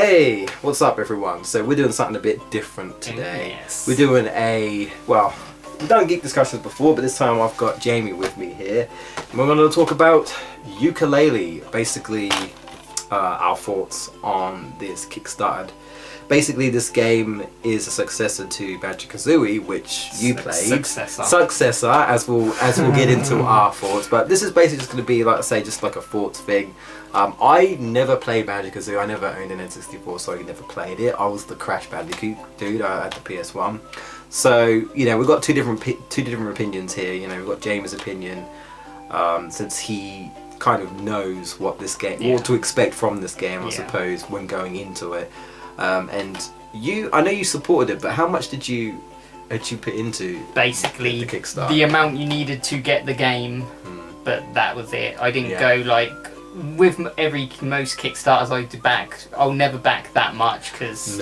Hey, what's up everyone? So we're doing something a bit different today. Yes. We're doing we've done Geek discussions before, but this time I've got Jamie with me here. And we're going to talk about Yooka Laylee, basically our thoughts on this Kickstarted. Basically this game is a successor to Banjo-Kazooie, which you played. Successor, as we'll get into our thoughts. But this is basically just going to be, like I say, just like a thoughts thing. I never played Banjo-Kazooie. I never owned an N64, so I never played it. I was the Crash Bandicoot dude. I had the PS1. So you know, we've got two different opinions here. You know, we've got James' opinion, since he kind of knows what this game, what to expect from this game, I suppose, when going into it. And I know you supported it, but how much did you put into basically the Kickstarter? The amount you needed to get the game, but that was it. I didn't go like with most Kickstarters I did back. I'll never back that much because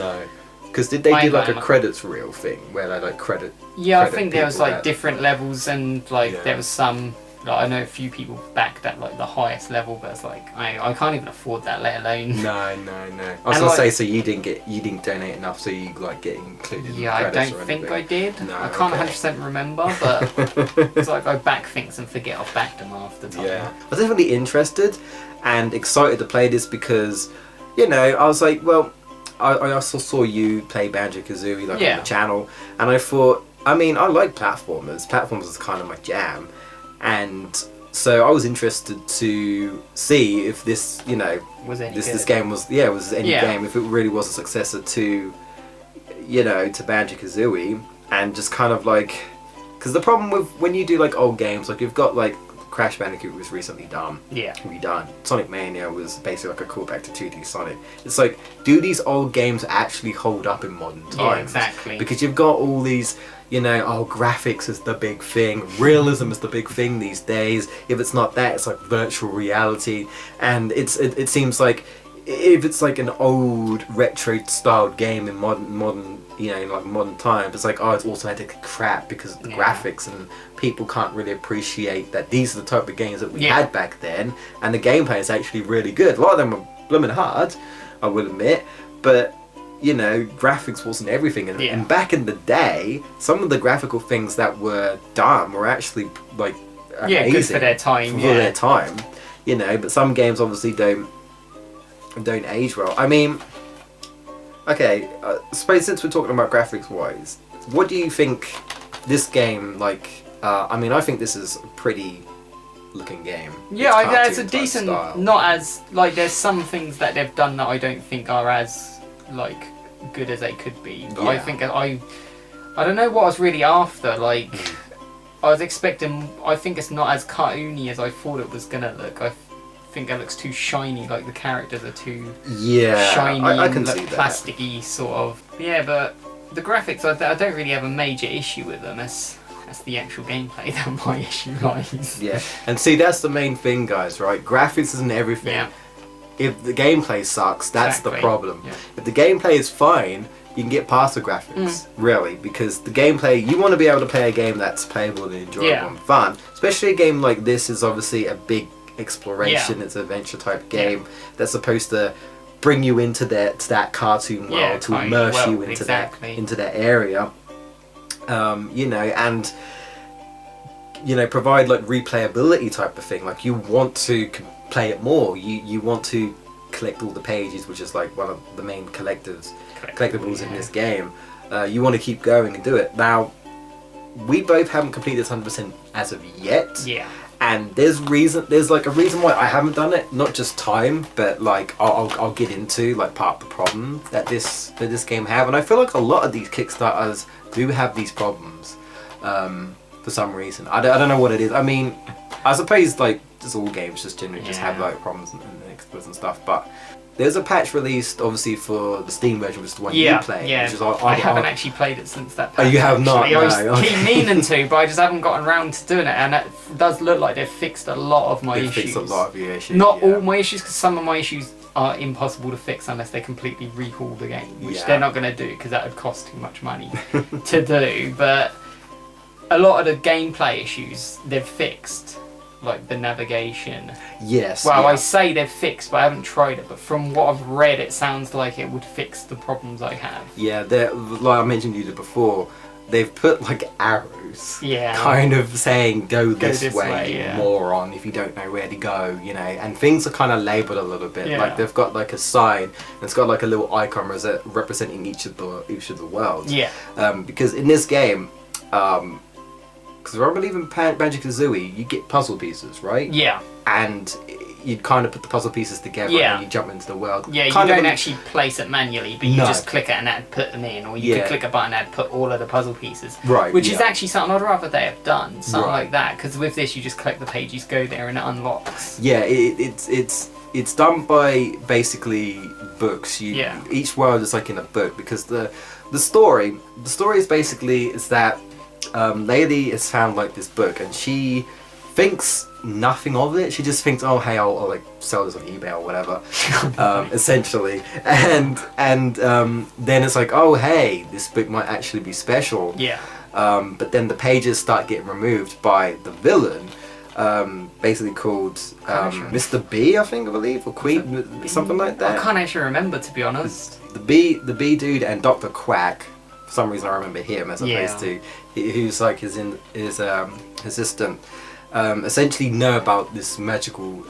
did they do like a credits reel thing where they like credit? Yeah, I think there was like different levels and like there was some. Like, I know a few people backed at like the highest level, but it's like I can't even afford that, let alone. No. I was gonna say, so you didn't donate enough, so you like get included. Yeah, in the I don't think I did. No, I can't 100% remember, but it's like I back things and forget I've backed them half the time. Yeah, I was definitely interested and excited to play this because, you know, I was like, well, I also saw you play Banjo-Kazooie like on the channel, and I thought, I mean, I like platformers. Platformers is kind of my jam. And so I was interested to see if this, you know, this game was any game, if it really was a successor to, you know, to Banjo-Kazooie, and just kind of like, because the problem with when you do like old games, like you've got like Crash Bandicoot was recently redone. Sonic Mania was basically like a callback to 2D Sonic. It's like, do these old games actually hold up in modern times? Yeah, exactly. Because you've got all these, you know, graphics is the big thing, realism is the big thing these days. If it's not that, it's like virtual reality, and it seems like if it's like an old retro styled game in modern you know, like modern times, it's like, it's automatic crap because of the graphics, and people can't really appreciate that these are the type of games that we had back then, and the gameplay is actually really good. A lot of them are blooming hard, I will admit, but you know, graphics wasn't everything, and back in the day, some of the graphical things that were done were actually like amazing, good for their time. For their time, you know. But some games obviously don't age well. I mean, okay, I suppose since we're talking about graphics wise, what do you think this game like? I mean, I think this is a pretty looking game. Yeah, it's a decent style. Not as like, there's some things that they've done that I don't think are as like good as they could be, but I think I don't know what I was really after. Like I was expecting, I think it's not as cartoony as I thought it was gonna look. I think it looks too shiny, like the characters are too shiny, I can and see that. Plasticky sort of. Yeah, but the graphics, I don't really have a major issue with them. That's the actual gameplay that my issue lies. Yeah, and see, that's the main thing, guys, right? Graphics isn't everything. Yeah. If the gameplay sucks, that's the problem. Yeah. If the gameplay is fine, you can get past the graphics, really, because the gameplay, you want to be able to play a game that's playable and enjoyable and fun. Especially a game like this is obviously a big exploration, it's an adventure type game that's supposed to bring you into that cartoon world, to immerse you into that area. You know, and you know, provide like replayability type of thing. Like you want to play it more. You want to collect all the pages, which is like one of the main collectibles in this game. You want to keep going and do it. Now, we both haven't completed this 100% as of yet. Yeah. And there's like a reason why I haven't done it. Not just time, but like I'll get into like part of the problem that this game have. And I feel like a lot of these Kickstarters do have these problems for some reason. I don't know what it is. I mean, I suppose like just all games just generally just have like problems and exploits and stuff, but there's a patch released obviously for the Steam version, which is the one you play. Yeah, which is, I haven't actually played it since that patch. Oh, you have not? I keep meaning to, but I just haven't gotten around to doing it, and it does look like they've fixed a lot of my issues. They've fixed a lot of your issues. Not all my issues, because some of my issues are impossible to fix unless they completely rehaul the game, which they're not going to do because that would cost too much money to do, but a lot of the gameplay issues they've fixed. like the navigation. Yes. Well, yeah. I say they've fixed, but I haven't tried it. But from what I've read, it sounds like it would fix the problems I have. Yeah, like I mentioned to you before, they've put like arrows, kind of saying go this way, you moron, if you don't know where to go, you know, and things are kind of labelled a little bit. Like they've got like a sign, and it's got like a little icon representing each of the worlds. Yeah. Because in this game, because I believe in Banjo-Kazooie, you get puzzle pieces, right? Yeah. And you kind of put the puzzle pieces together and you jump into the world. Yeah, you don't actually place it manually, but you just click it and add put them in, or you could click a button and put all of the puzzle pieces. Right. Which is actually something I'd rather they have done, something like that, because with this you just collect the pages, go there, and it unlocks. Yeah, it's done by basically books. Each world is like in a book, because the story is basically that Laylee has found like this book, and she thinks nothing of it. She just thinks, oh hey, I'll like sell this on eBay or whatever, essentially. And then it's like, oh hey, this book might actually be special. Yeah. But then the pages start getting removed by the villain, basically called Mr. B, I believe, or Queen, something like that. I can't actually remember, to be honest. The B dude and Dr. Quack. For some reason I remember him as opposed to who's like his assistant. Essentially know about this magical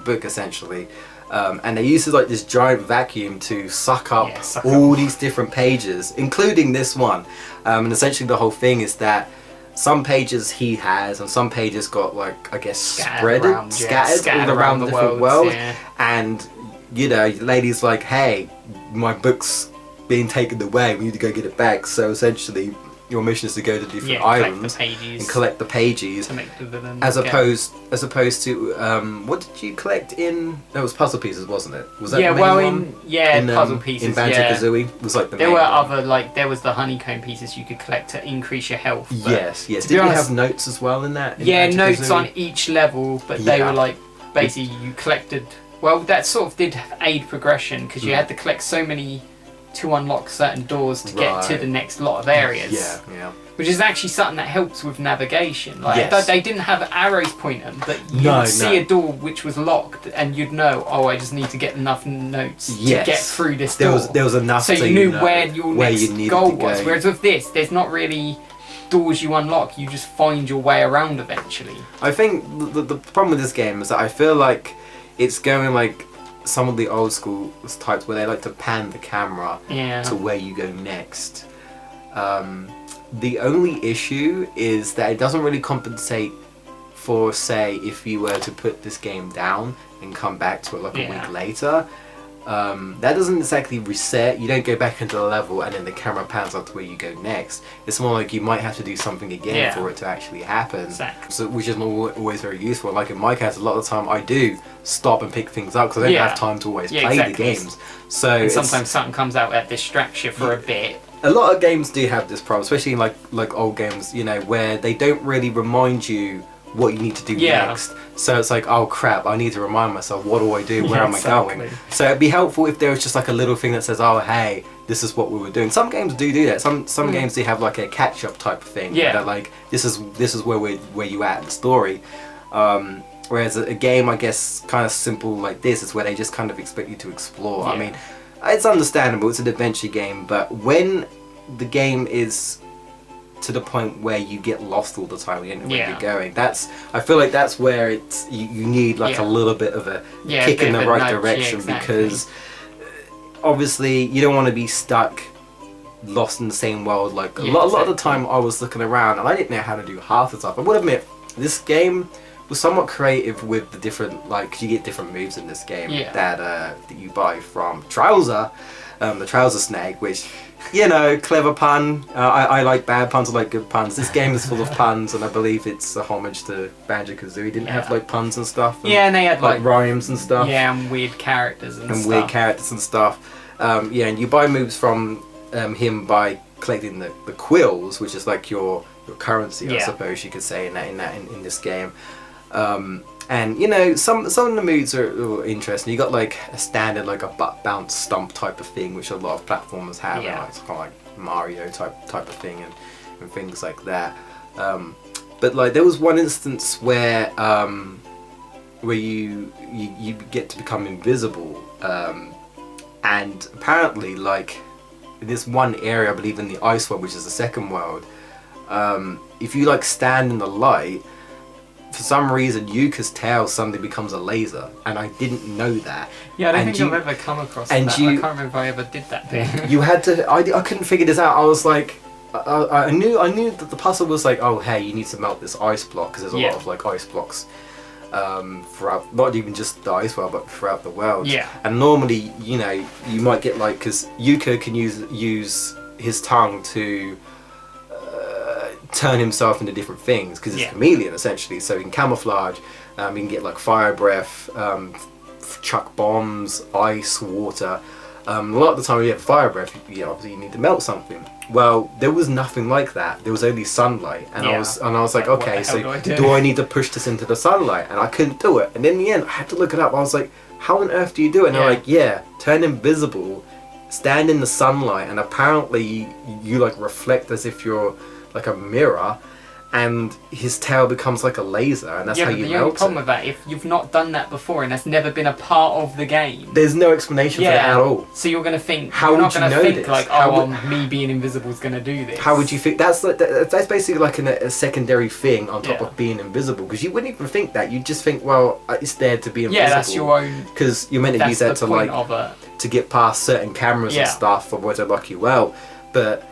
book, essentially, and they use like this giant vacuum to suck up all these different pages, including this one, and essentially the whole thing is that some pages he has, and some pages got like, I guess, scattered all around the different worlds. And you know, Lady's like, hey, my book's being taken away, we need to go get it back. So essentially your mission is to go to different islands and collect the pages to make the villain, as opposed to what did you collect in? That was puzzle pieces, wasn't it? Was that the main one? Puzzle pieces. In Banjo-Kazooie was like the there main were one. other, like there was the honeycomb pieces you could collect to increase your health. Yes. Did you have notes as well in that? In notes on each level, but they were like basically you collected. Well, that sort of did aid progression, because you had to collect so many to unlock certain doors to get to the next lot of areas. Yeah. Which is actually something that helps with navigation. Like they didn't have arrows pointing, but you would see a door which was locked, and you'd know, oh, I just need to get enough notes to get through this door. There was enough, so you knew where your next goal was. Whereas with this, there's not really doors you unlock. You just find your way around eventually. I think the problem with this game is that I feel like it's going like some of the old school types where they like to pan the camera to where you go next. The only issue is that it doesn't really compensate for, say, if you were to put this game down and come back to it like a week later. That doesn't exactly reset. You don't go back into the level and then the camera pans up to where you go next. It's more like you might have to do something again for it to actually happen. So, which is not always very useful. Like in my case, a lot of the time I do stop and pick things up because I don't have time to always play the games. So and sometimes something comes out that distracts you for a bit. A lot of games do have this problem, especially in like old games, you know, where they don't really remind you what you need to do next. So it's like, oh crap, I need to remind myself, what do I do, where am I going? So it'd be helpful if there was just like a little thing that says, oh hey, this is what we were doing. Some games do that. Some games do have like a catch up type of thing. Where they're like, this is where you at in the story. Whereas a game, I guess, kind of simple like this is where they just kind of expect you to explore. I mean, it's understandable, it's an adventure game, but when the game is to the point where you get lost all the time, you don't know where you're going, I feel like that's where it's you need like a little bit of a kick in the right direction, because obviously you don't want to be stuck lost in the same world. Like a lot of the time I was looking around and I didn't know how to do half the stuff. I would admit this game was somewhat creative with the different, like, you get different moves in this game that you buy from Trouser, the Trouser Snake, which, you know, clever pun. I like bad puns, I like good puns. This game is full of puns, and I believe it's a homage to Banjo-Kazooie. Didn't have like puns and stuff. And they had like rhymes and stuff. And weird characters and stuff. Weird characters and stuff. And you buy moves from him by collecting the quills, which is like your currency, I suppose you could say in this game. And you know, some of the moves are interesting. You got like a standard, like a butt bounce stump type of thing, which a lot of platformers have. And it's kind of like Mario type of thing, and things like that. But like there was one instance where you get to become invisible, and apparently like in this one area, I believe in the ice world, which is the second world, if you like stand in the light, for some reason Yuka's tail suddenly becomes a laser, and I didn't know that. Yeah, I don't think I've ever come across that. I can't remember if I ever did that thing. You had to. I couldn't figure this out. I was like, I knew that the puzzle was like, oh hey, you need to melt this ice block, because there's a lot of like ice blocks throughout, not even just the ice world, but throughout the world. Yeah. And normally, you know, you might get like, because Yooka can use his tongue to turn himself into different things, because it's a chameleon essentially, so he can camouflage, he can get like fire breath, chuck bombs, ice, water. A lot of the time when you have fire breath, obviously you need to melt something. Well, there was nothing like that. There was only sunlight, and I was like, okay, so do I need to push this into the sunlight? And I couldn't do it. And in the end, I had to look it up. I was like, how on earth do you do it? And they're like, turn invisible, stand in the sunlight, and apparently you like reflect as if you're like a mirror, and his tail becomes like a laser, and that's how you melt it. Yeah, the only problem with that, if you've not done that before and that's never been a part of the game, there's no explanation for that at all. So you're going to think, how would you know this? Like, me being invisible is going to do this. How would you think? That's basically like a secondary thing on top of being invisible, because you wouldn't even think that. You'd just think, well, it's there to be invisible. Yeah, that's your own. Because you're meant to use that to like to get past certain cameras and stuff, or to lock you out. But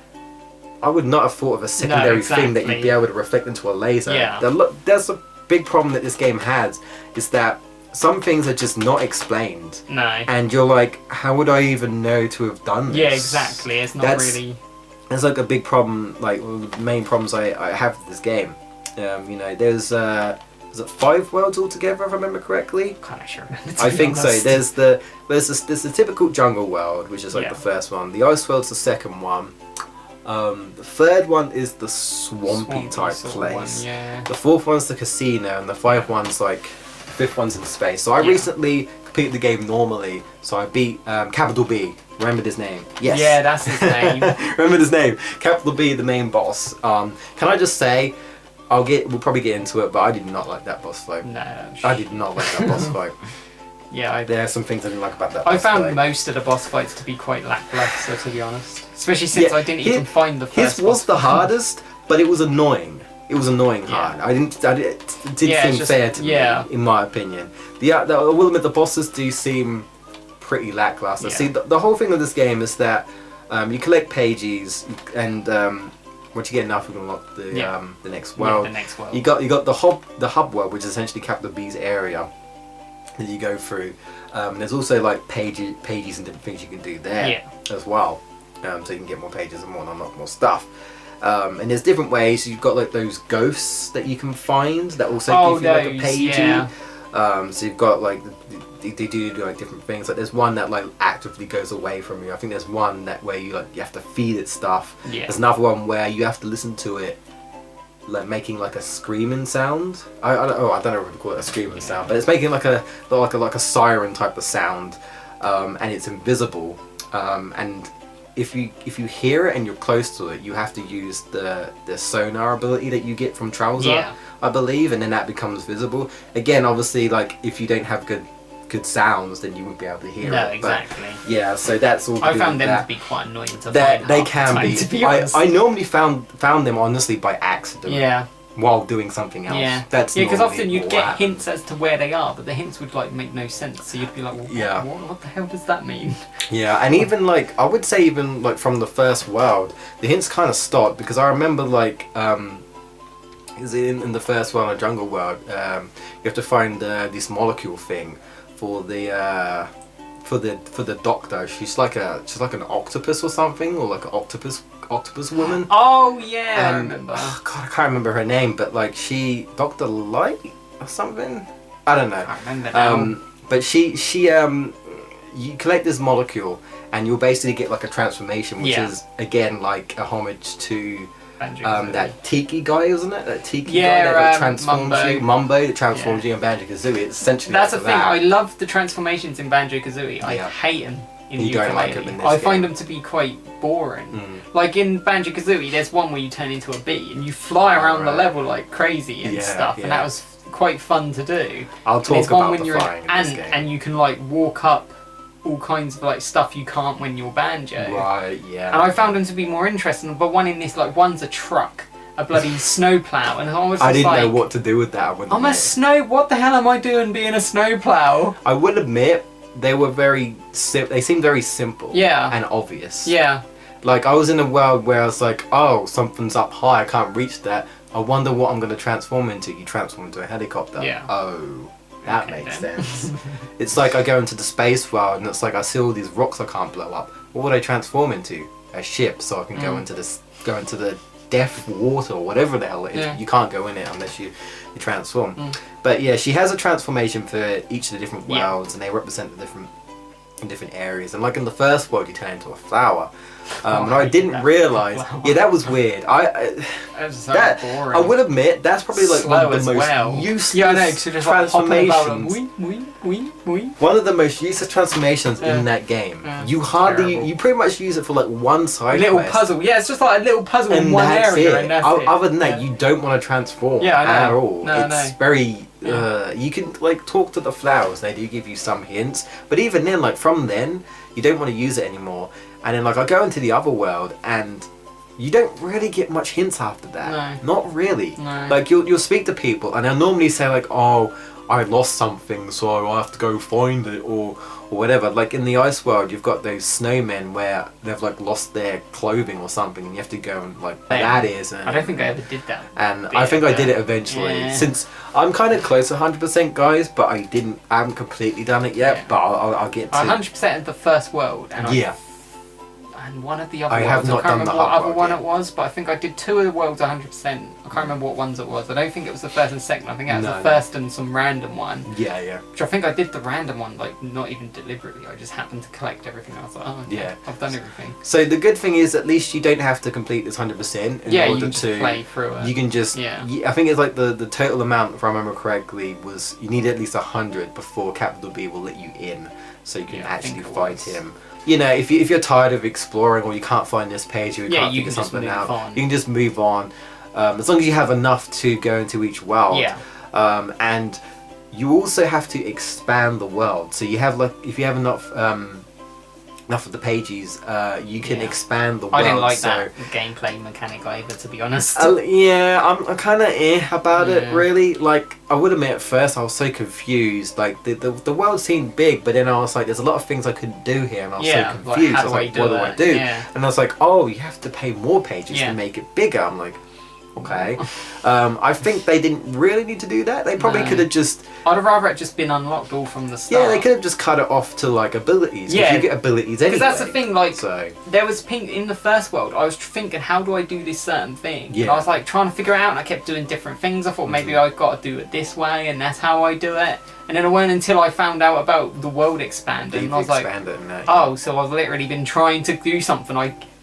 I would not have thought of a secondary thing that you'd be able to reflect into a laser. Yeah. That's a big problem that this game has, is that some things are just not explained. No. And you're like, how would I even know to have done this? Yeah, exactly. It's not really... It's like a big problem, like one of the main problems I have with this game. There's... is it 5 worlds altogether, if I remember correctly? I'm kind of sure. I think so. There's the typical jungle world, which is like the first one. The ice world's the second one. The third one is the swampy type place. The fourth one's the casino, and the fifth one's in space. So I recently completed the game normally, so I beat Capital B. Remembered his name. Yes. Yeah, that's his name. Remembered his name. Capital B, the main boss. Can I just say, we'll probably get into it, but I did not like that boss fight. No. I did not like that boss fight. Yeah, there are some things I didn't like about that. I found most of the boss fights to be quite lackluster, to be honest. Especially since I didn't even find the first. His was the hardest, but it was annoying. It was annoying hard. It did seem fair to me, in my opinion. I will admit the bosses do seem pretty lackluster. See, the whole thing of this game is that you collect pages, and once you get enough, you can unlock the next world. The next world. You got the hub world, which is essentially Capital B's area that you go through. There's also like pages and different things you can do there as well. So you can get more pages and unlock more stuff. And there's different ways. You've got like those ghosts that you can find that also give you like a page. So you've got like they do like different things. Like there's one that like actively goes away from you. I think there's one where you have to feed it stuff. There's another one where you have to listen to it like making like a screaming sound. I don't know if we call it a screaming sound, but it's making like a siren type of sound, and it's invisible. And if you hear it and you're close to it, you have to use the sonar ability that you get from Trowser, I believe, and then that becomes visible. Again, obviously, like if you don't have good sounds, then you wouldn't be able to hear it. No, exactly. But, so that's all. I found them to be quite annoying to find. They can be. To be honest. I normally found them honestly by accident. Yeah. While doing something else. Yeah. Because often you'd get hints as to where they are, but the hints would like make no sense. So you'd be like, well, what the hell does that mean? Yeah, and even like I would say even like from the first world, the hints kind of stopped, because I remember like in the first world, a jungle world, you have to find this molecule thing for the doctor. She's like an octopus or something, or like an octopus woman. Oh yeah, I remember. Oh, God, I can't remember her name, but like Dr. Light or something. I don't know. I remember now. But she you collect this molecule, and you'll basically get like a transformation, which is again like a homage to that Tiki guy, isn't it? That Tiki guy that transforms you. Mumbo that transforms you in Banjo-Kazooie. It's essentially that's the thing. I love the transformations in Banjo-Kazooie. I hate them in You don't like them in this I game. find them to be quite boring. Like in Banjo-Kazooie, there's one where you turn into a bee and you fly around the level like crazy and stuff, and that was quite fun to do. I'll talk about the flying in this game. And you can like walk up all kinds of like stuff you can't when you're Banjo. Right, yeah. And I found them to be more interesting, but one in this, like, one's a truck, a bloody snowplow, and I was just I didn't like, know what to do with that. I'm a snow. What the hell am I doing being a snowplow? I will admit they were very they seemed very simple. Yeah. And obvious. Yeah. Like I was in a world where I was like, oh, something's up high, I can't reach that. I wonder what I'm going to transform into. You transform into a helicopter. Yeah. Oh, that Okay, makes then. sense. It's like I go into the space world and it's like I see all these rocks I can't blow up. What would I transform into? A ship, so I can go into the death water or whatever the hell it is. Yeah. You can't go in it unless you transform. But yeah, she has a transformation for each of the different worlds, and they represent the different areas. And like in the first world, you turn into a flower. And I didn't realise. Yeah, that was weird. That boring. I will admit that's probably like Slow one of the most useless transformations. One of the most useless transformations in that game. You pretty much use it for like one side little quest. puzzle. Yeah, it's just like a little puzzle in one area, and that's it. Other than that, you don't want to transform at all. No, it's very. You can like talk to the flowers. They do give you some hints, but even then, like from then, you don't want to use it anymore. And then like I go into the other world and you don't really get much hints after that. No. Not really. No. Like you'll speak to people and they'll normally say like, oh, I lost something so I have to go find it or whatever. Like in the ice world you've got those snowmen where they've like lost their clothing or something and you have to go and like that is. And I don't think I ever did that. And I think I did it eventually since I'm kind of close to 100% guys, but I haven't completely done it yet, but I'll get to 100% of the first world and and one of the other worlds. I can't remember what other one it was, but I think I did 2 of the worlds 100%. I can't remember what ones it was. I don't think it was the first and second. I think it was the first and some random one. Yeah. Which I think I did the random one, like, not even deliberately. I just happened to collect everything. I was like, oh, okay, I've done everything. So the good thing is, at least you don't have to complete this 100% in order you can to play through it. You can just, I think it's like the total amount, if I remember correctly, was you need at least 100 before Capital B will let you in, so you can actually fight him. You know, if you're tired of exploring or you can't find this page or you can't figure something out, you can just move on. As long as you have enough to go into each world. And you also have to expand the world. So you have like, if you have enough of the pages, you can expand the world. I didn't like that gameplay mechanic either, to be honest. I'm kind of about it, really. Like, I would admit at first I was so confused. Like, the world seemed big, but then I was like, there's a lot of things I couldn't do here, and I was so confused. Like, I was like, what do I do? And I was like, oh, you have to pay more pages to make it bigger. I'm like, okay. I think they didn't really need to do that. They probably could have just... I'd have rather it just been unlocked all from the start. Yeah, they could have just cut it off to like abilities. Yeah, you get abilities anyway. Because that's the thing. Like, there was pink in the first world. I was thinking, how do I do this certain thing? Yeah. And I was like trying to figure it out, and I kept doing different things. I thought maybe I've got to do it this way, and that's how I do it. And then it wasn't until I found out about the world expanding, and I was like, oh, so I've literally been trying to do something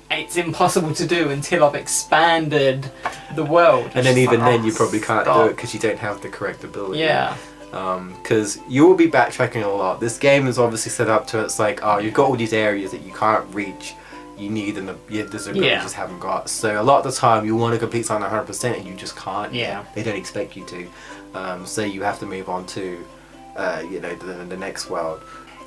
it's impossible to do until I've expanded the world. And then even then you probably can't do it because you don't have the correct ability. Yeah. Because you will be backtracking a lot. This game is obviously set up to, it's like, oh, you've got all these areas that you can't reach. You need there's abilities you just haven't got. So a lot of the time you want to complete something 100% and you just can't. Yeah. They don't expect you to. So you have to move on to, the next world.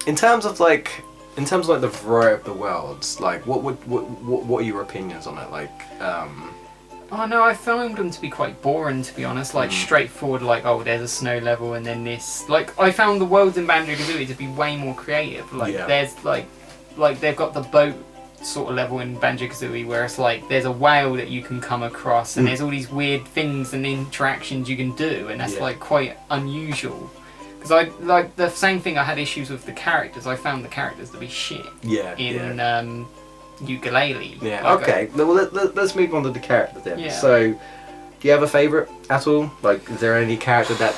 In terms of the variety of the worlds, like what are your opinions on it? Like, oh no, I found them to be quite boring, to be honest. Like straightforward, like, oh, there's a snow level and then this. Like, I found the worlds in Banjo-Kazooie to be way more creative. Like, there's like they've got the boat sort of level in Banjo-Kazooie where it's like there's a whale that you can come across and there's all these weird things and interactions you can do, and that's like quite unusual. Because I like the same thing. I had issues with the characters. I found the characters to be shit. In Yooka Laylee. Yeah. Like, okay. Well, let's move on to the character then. Yeah. So, do you have a favourite at all? Like, is there any character that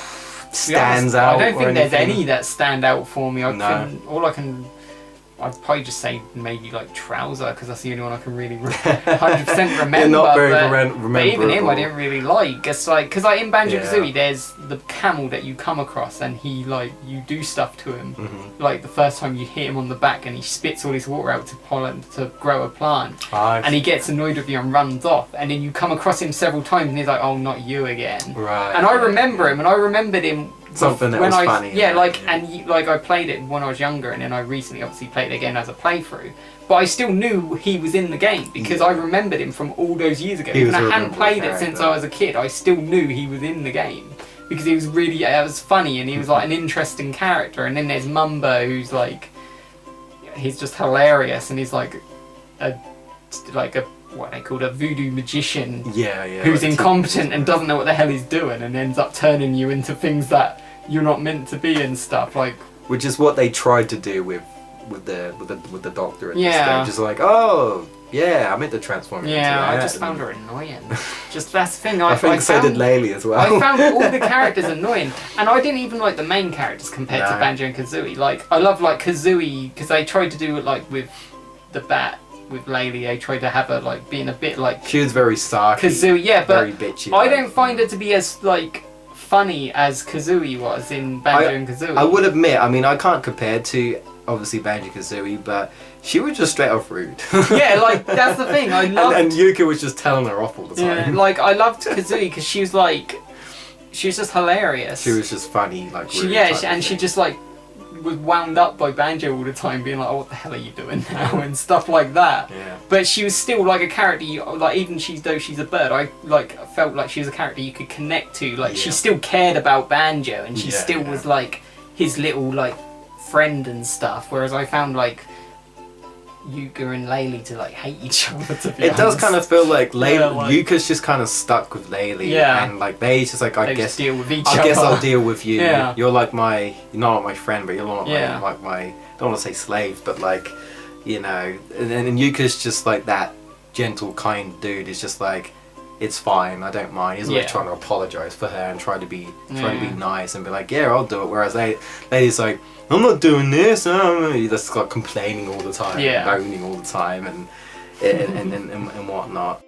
stands out? I don't think there's any that stand out for me. All I I'd probably just say maybe like Trouser, because that's the only one I can really 100% remember. They're not very but even him I didn't really like. It's like, because like in Banjo-Kazooie Yeah. there's the camel that you come across and he like, you do stuff to him. Like the first time you hit him on the back and he spits all his water out to grow a plant. And he gets annoyed with you and runs off. And then you come across him several times and he's like, oh, not you again. Right. And I remember him, and I remembered him something that was funny. Yeah, like, and like I played it when I was younger, and then I recently obviously played it again as a playthrough. But I still knew he was in the game because I remembered him from all those years ago. Even I hadn't played it since I was a kid, I still knew he was in the game because he was really, it was funny, and he was like an interesting character. And then there's Mumbo, who's like, he's just hilarious, and he's like a what they called a voodoo magician. Yeah, who's incompetent and doesn't know what the hell he's doing, and ends up turning you into things that you're not meant to be and stuff. Like, which is what they tried to do with the Doctor at this Yeah. stage. Just like, oh yeah, I meant to transform into yeah, that. I just found her annoying. Just that's the thing. I think so did Laylee as well. I found all the characters annoying, and I didn't even like the main characters compared to Banjo and Kazooie. Like, I love like Kazooie because they tried to do it like with the bat. With Laylee, they tried to have her like being a bit like she was very sarky. Kazooie, yeah, but very bitchy. I don't find it to be as like funny as Kazooie was in Banjo and Kazooie. I would admit, I mean, I can't compare to obviously Banjo Kazooie, but she was just straight off rude. Yeah, like that's the thing. I loved, and Yooka was just telling her off all the time. Yeah, like I loved Kazooie because she was like, she was just hilarious. She was just funny, like she just like was wound up by Banjo all the time, being like, "Oh, what the hell are you doing now?" and stuff like that. Yeah. But she was still like a character. Like even though she's a bird, I like felt like she was a character you could connect to. Like she still cared about Banjo, and she still was like his little like friend and stuff. Whereas I found like Yooka and Laylee to like hate each other. To be honest. Does kind of feel like Yuka's just kind of stuck with Laylee, and like Laylee's just like, I guess deal with each other. I guess I'll deal with you. Yeah. You're like you're not my friend, but you're not my I don't want to say slave, but like, you know. And Yuka's just like that gentle, kind dude. Is just like, it's fine, I don't mind. He's always trying to apologize for her and try to be nice and be like, yeah, I'll do it. Whereas Laylee's like, I'm not doing this. He's just like complaining all the time, moaning all the time, and whatnot.